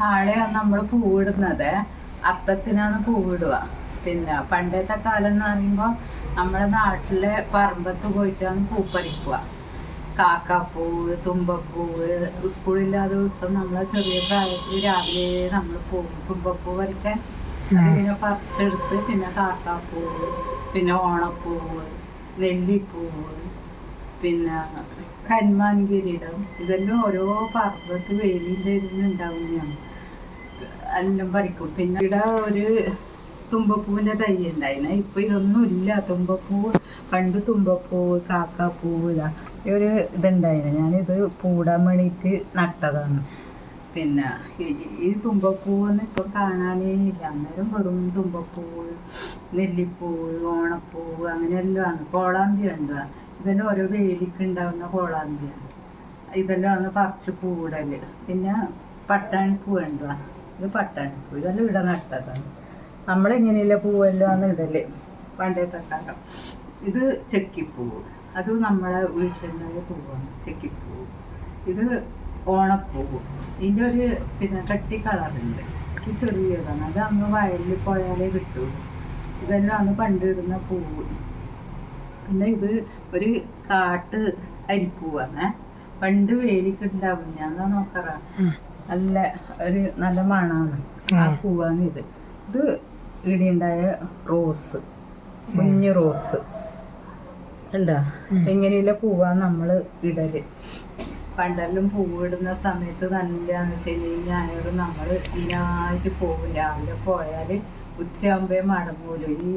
നാളെ നമ്മൾ പൂവിടുന്നത് അത്തത്തിനാണ് പൂവിടുക. പിന്നെ പണ്ടത്തെ കാലം എന്ന് പറയുമ്പോൾ നമ്മുടെ നാട്ടിലെ പറമ്പത്ത് പോയിട്ടാണ് പൂ പറിക്കുക. കാക്കാപ്പൂവ്, തുമ്പപ്പൂവ്. സ്കൂളില്ലാത്ത ദിവസം നമ്മളെ ചെറിയ പ്രായത്തിൽ രാവിലെ നമ്മൾ പോകും തുമ്പപ്പൂ പറിക്കാൻ. അതിങ്ങനെ പറിച്ചെടുത്ത് പിന്നെ കാക്കാപ്പൂവ്, പിന്നെ ഓണപ്പൂവ്, നെല്ലിപ്പൂവ്, പിന്നെ കന്മാൻകിരീടം, ഇതെല്ലാം ഓരോ പറമ്പത്ത് വെയിലിൻ്റെ ഇരുന്നുണ്ടാവുന്നതാണ്. എല്ലാം പറിക്കും. പിന്നെ ഇവിടെ ഒരു തുമ്പപ്പൂവിൻ്റെ തൈ ഉണ്ടായിരുന്നു. ഇപ്പം ഇതൊന്നും ഇല്ല. തുമ്പപ്പൂവ് പണ്ട് തുമ്പപ്പൂവ്, കാക്കാപ്പൂവ് ഒരു ഇതുണ്ടായിരുന്നു. ഞാനിത് പൂടാൻ വേണ്ടിയിട്ട് നട്ടതാണ്. പിന്നെ ഈ തുമ്പപ്പൂവൊന്നും ഇപ്പം കാണാനേ ഇല്ല. അന്നേരം വെറും തുമ്പപ്പൂവ്, നെല്ലിപ്പൂവ്, ഓണപ്പൂവ് അങ്ങനെയെല്ലാം. കോളാമ്പി ഉണ്ട്. ഇതെല്ലാം ഓരോ വേലിക്ക് ഉണ്ടാകുന്ന കോളാമ്പിയാണ്. ഇതെല്ലാം ഒന്ന് പറിച്ച് പൂവിടല്. പിന്നെ പട്ടാണിപ്പൂ ഉണ്ട്. ഇത് പട്ടാണിപ്പൂ. ഇതെല്ലാം ഇവിടെ നട്ടതാണ്. നമ്മളിങ്ങനെയുള്ള പൂവെല്ലാം ആണ് ഇടല് പണ്ടത്തെ കാലം. ഇത് ചെക്കിപ്പൂവ്. അത് നമ്മളെ വീട്ടിലുണ്ടായ പൂവാണ് ചെക്കിപ്പൂവ്. ഇത് ഓണപ്പൂവ്. ഇതിൻ്റെ ഒരു പിന്നെ കട്ടി കളറുണ്ട്. ഇത് ചെറിയതാണ്. അത് അന്ന് വയലിൽ പോയാലേ കിട്ടുള്ളൂ. ഇതെല്ലാം അന്ന് പണ്ടിടുന്ന പൂവ്. പിന്നെ ഇത് ഒരു കാട്ട് അരിപ്പൂവാണ്. പണ്ട് വേലിക്കുണ്ടാവും. ഞാൻ നോക്കാറാ. നല്ല നല്ല മണമാണ്. ആ പൂവാണ് ഇത്. ഇത് ഇടിയുണ്ടായ റോസ്, കുഞ്ഞ് റോസ് ഉണ്ടോ? ഇങ്ങനെയുള്ള പൂവാണ് നമ്മൾ ഇടല്. പണ്ടെല്ലാം പൂവിടുന്ന സമയത്ത് നല്ല ശനി ഞായറും നമ്മൾ ഇതിനായിട്ട് പോകും. രാവിലെ പോയാൽ ഉച്ചയാകുമ്പേ മടങ്ങൂല. ഈ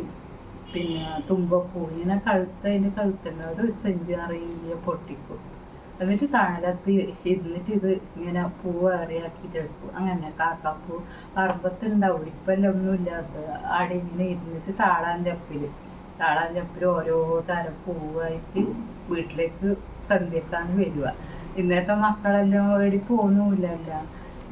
പിന്നെ തുമ്പപ്പൂ ഇങ്ങനെ അതിൻ്റെ കഴുത്തുണ്ടാവും. ഒരു സെഞ്ചി നിറയെ പൊട്ടിക്കും. എന്നിട്ട് തണലത്ത് ഇരുന്നിട്ട് ഇത് ഇങ്ങനെ പൂവ് ഏറിയാക്കിയിട്ട് എടുക്കും. അങ്ങനെ കാക്കാപ്പൂ പറമ്പത്തുണ്ടാവും. ഇപ്പെല്ലാം ഒന്നും ഇല്ലാത്ത ആടെ ഇങ്ങനെ ഇരുന്നിട്ട് താളാഞ്ചപ്പിൽ ഓരോ തരം പൂവായിട്ട് വീട്ടിലേക്ക് സന്ധ്യക്കാണ് വരിക. ഇന്നത്തെ മക്കളെല്ലാം വേണ്ടി പോകുന്നില്ലല്ല.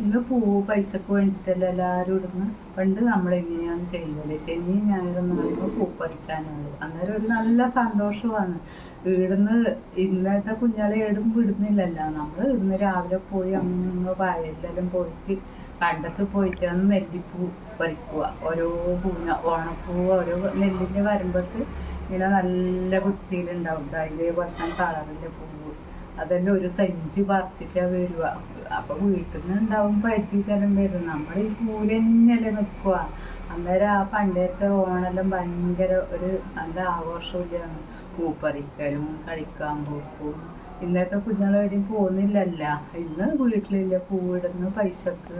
ഇന്ന് പൂവ് പൈസക്ക് വേണ്ടിയിട്ടല്ല എല്ലാവരും ഇടുന്നു. പണ്ട് നമ്മളെങ്ങനെയാണ് ചെയ്യുന്നത്? ശനി ഞായറും പറയുമ്പോൾ പൂ പറിക്കാനുള്ളൂ. അന്നേരം ഒരു നല്ല സന്തോഷമാണ്. ഇവിടുന്ന് ഇന്നത്തെ കുഞ്ഞാളെ ഏടും വിടുന്നില്ലല്ലോ. നമ്മൾ ഇവിടുന്ന് രാവിലെ പോയി അങ്ങ് വയലിലെല്ലാം പോയിട്ട് കണ്ടത്ത് പോയിട്ടാണ് നെല്ലിപ്പൂ പറിക്കുക. ഓരോ ഓണപ്പൂ ഓരോ നെല്ലിൻ്റെ വരുമ്പത്ത് ഇങ്ങനെ നല്ല വൃത്തിയിലുണ്ടാവും. അതിലെ ഭക്ഷണം കളറിൻ്റെ പൂവ്. അതെല്ലാം ഒരു സഞ്ചി പറിച്ചിട്ടാണ് വരിക. അപ്പം വീട്ടിൽ നിന്ന് ഉണ്ടാവും പറ്റിയിട്ടെല്ലാം വരും. നമ്മൾ ഈ പൂരന്നെയല്ലേ നിൽക്കുക. അന്നേരം ആ പണ്ടത്തെ ഓണെല്ലാം ഭയങ്കര ഒരു നല്ല ആഘോഷമില്ലാണ്. പൂ പറിക്കലും കളിക്കാൻ പോക്കും. ഇന്നത്തെ കുഞ്ഞുങ്ങളെവിടെയും പോകുന്നില്ലല്ല. ഇന്ന് വീട്ടിലില്ല പൂവിടുന്ന്, പൈസക്ക്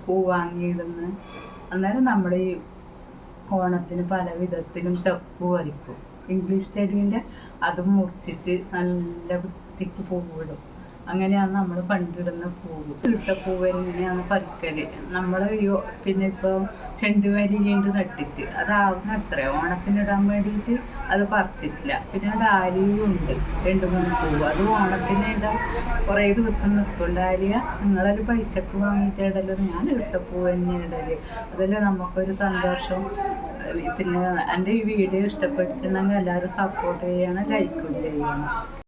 പൂ വാങ്ങിയിടുന്ന്. അന്നേരം നമ്മൾ ഈ ഓണത്തിന് പല വിധത്തിലും ചപ്പു പറിക്കും. ഇംഗ്ലീഷ് ചെടീൻ്റെ അതും മുറിച്ചിട്ട് നല്ല വൃത്തിക്ക് പൂവിടും. അങ്ങനെയാണ് നമ്മൾ പണ്ടിടുന്ന പൂവ്. തീട്ടപ്പൂവ് എങ്ങനെയാണ് പറിക്കല്. നമ്മൾ പിന്നെ ഇപ്പോൾ ചെണ്ടുമല്ലിയുണ്ട് നട്ടിട്ട് അതാവുന്ന അത്ര ഓണത്തിനിടാൻ വേണ്ടിയിട്ട് അത് പറിച്ചിട്ടില്ല. പിന്നെ ഡാലിയും ഉണ്ട് 2-3 പൂവ്. അത് ഓണത്തിന് ഇടാൻ കുറേ ദിവസം നിൽക്കും. ഡാലിയ നിങ്ങളൊരു പൈസക്ക് വാങ്ങിയിട്ട് ഇടലും. ഞാൻ ഇഷ്ടപ്പൂവ് തന്നെ ഇടല്. അതല്ലേ നമുക്കൊരു സന്തോഷം. പിന്നെ എൻ്റെ ഈ വീഡിയോ ഇഷ്ടപ്പെട്ടിട്ടുണ്ടെങ്കിൽ എല്ലാവരും സപ്പോർട്ട് ചെയ്യണം, ലൈക്കും ചെയ്യണം.